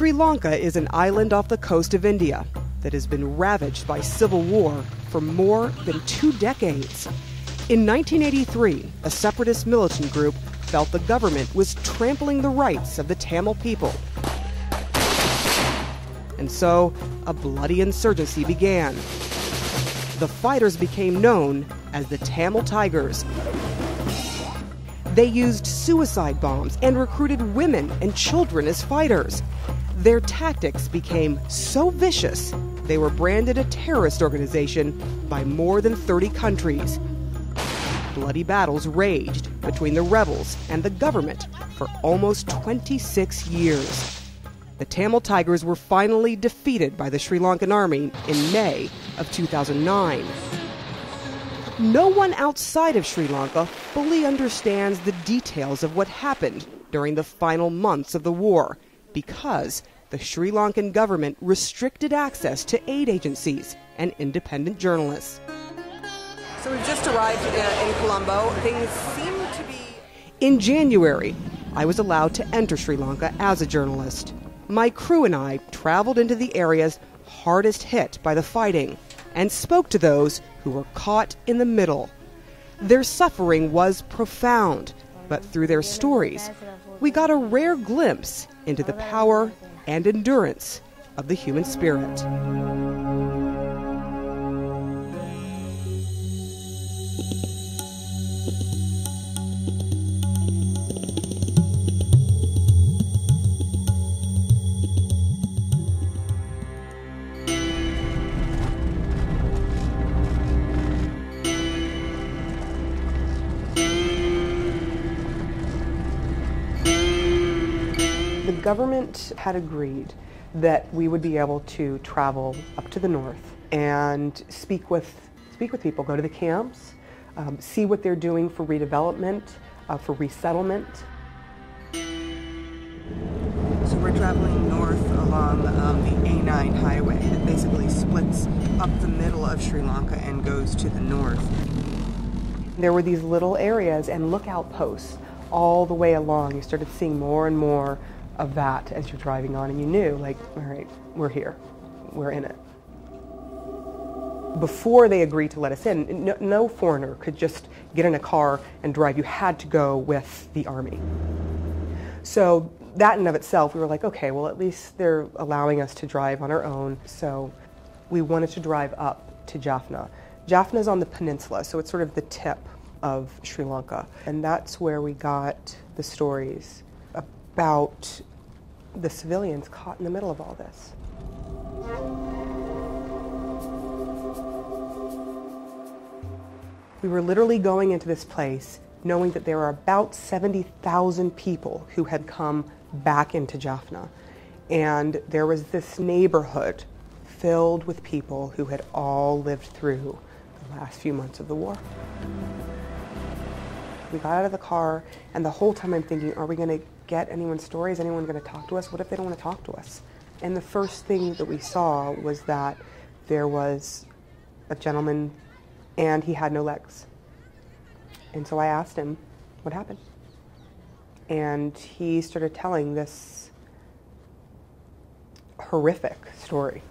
Sri Lanka is an island off the coast of India that has been ravaged by civil war for more than 2 decades. In 1983, a separatist militant group felt the government was trampling the rights of the Tamil people. And so, a bloody insurgency began. The fighters became known as the Tamil Tigers. They used suicide bombs and recruited women and children as fighters. Their tactics became so vicious, they were branded a terrorist organization by more than 30 countries. Bloody battles raged between the rebels and the government for almost 26 years. The Tamil Tigers were finally defeated by the Sri Lankan army in May of 2009. No one outside of Sri Lanka fully understands the details of what happened during the final months of the war because the Sri Lankan government restricted access to aid agencies and independent journalists. So we've just arrived in Colombo. Things seem to be... In January, I was allowed to enter Sri Lanka as a journalist. My crew and I traveled into the areas hardest hit by the fighting and spoke to those who were caught in the middle. Their suffering was profound, but through their stories, we got a rare glimpse into the power and endurance of the human spirit. The government had agreed that we would be able to travel up to the north and speak with people, go to the camps, see what they're doing for redevelopment, for resettlement. So we're traveling north along the A9 highway that basically splits up the middle of Sri Lanka and goes to the north. There were these little areas and lookout posts all the way along. You started seeing more and more of that as you're driving on, and you knew, like, all right, we're here, we're in it. Before they agreed to let us in, no foreigner could just get in a car and drive. You had to go with the army. So that in and of itself, we were like, okay, well, at least they're allowing us to drive on our own. So we wanted to drive up to Jaffna. Jaffna is on the peninsula, so it's sort of the tip of Sri Lanka. And that's where we got the stories about the civilians caught in the middle of all this. We were literally going into this place knowing that there are about 70,000 people who had come back into Jaffna. And there was this neighborhood filled with people who had all lived through the last few months of the war. We got out of the car, and the whole time I'm thinking, are we going to get anyone's story? Is anyone going to talk to us? What if they don't want to talk to us? And the first thing that we saw was that there was a gentleman, and he had no legs. And so I asked him, what happened? And he started telling this horrific story.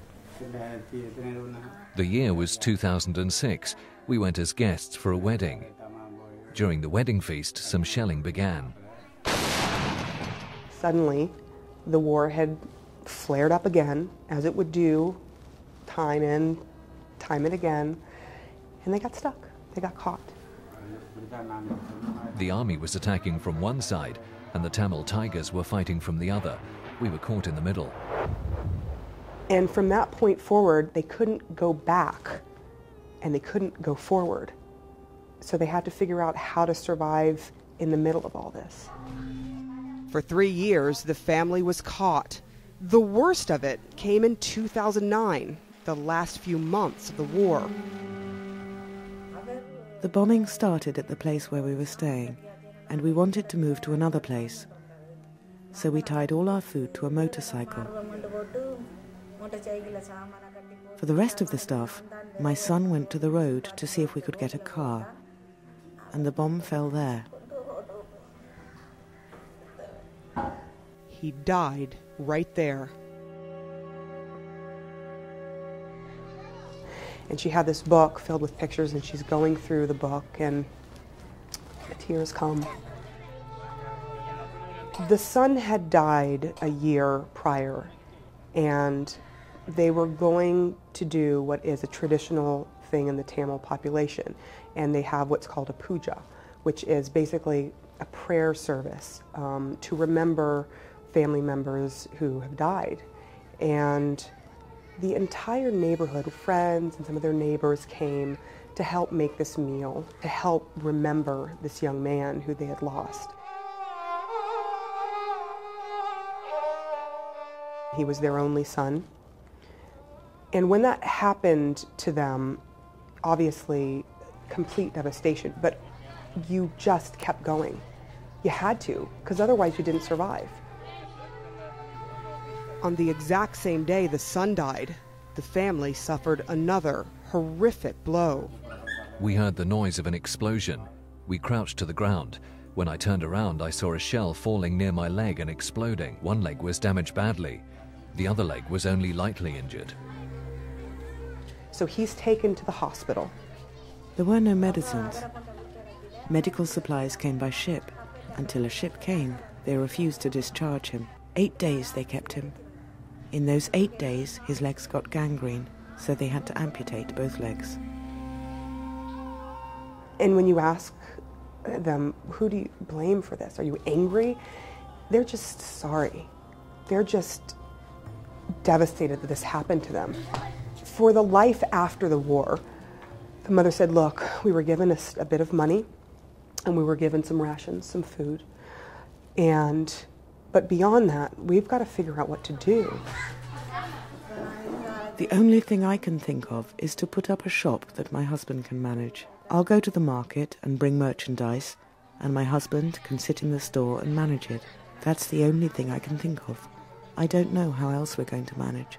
The year was 2006. We went as guests for a wedding. During the wedding feast, some shelling began. Suddenly, the war had flared up again, as it would do time in, time and again, and they got stuck. They got caught. The army was attacking from one side, and the Tamil Tigers were fighting from the other. We were caught in the middle. And from that point forward, they couldn't go back, and they couldn't go forward. So they had to figure out how to survive in the middle of all this. For 3 years, the family was caught. The worst of it came in 2009, the last few months of the war. The bombing started at the place where we were staying, and we wanted to move to another place. So we tied all our food to a motorcycle. For the rest of the stuff, my son went to the road to see if we could get a car, and the bomb fell there. He died right there. And she had this book filled with pictures, and she's going through the book, and the tears come. The son had died a year prior, and they were going to do what is a traditional thing in the Tamil population, and they have what's called a puja, which is basically a prayer service to remember family members who have died. And the entire neighborhood, friends and some of their neighbors, came to help make this meal, to help remember this young man who they had lost. He was their only son. And when that happened to them, obviously complete devastation, but you just kept going. You had to, because otherwise you didn't survive. On the exact same day the son died, the family suffered another horrific blow. We heard the noise of an explosion. We crouched to the ground. When I turned around, I saw a shell falling near my leg and exploding. One leg was damaged badly. The other leg was only lightly injured. So he's taken to the hospital. There were no medicines. Medical supplies came by ship. Until a ship came, they refused to discharge him. 8 days they kept him. In those 8 days, his legs got gangrene, so they had to amputate both legs. And when you ask them, who do you blame for this? Are you angry? They're just sorry. They're just devastated that this happened to them. For the life after the war, the mother said, look, we were given a bit of money, and we were given some rations, some food. But beyond that, we've got to figure out what to do. The only thing I can think of is to put up a shop that my husband can manage. I'll go to the market and bring merchandise, and my husband can sit in the store and manage it. That's the only thing I can think of. I don't know how else we're going to manage.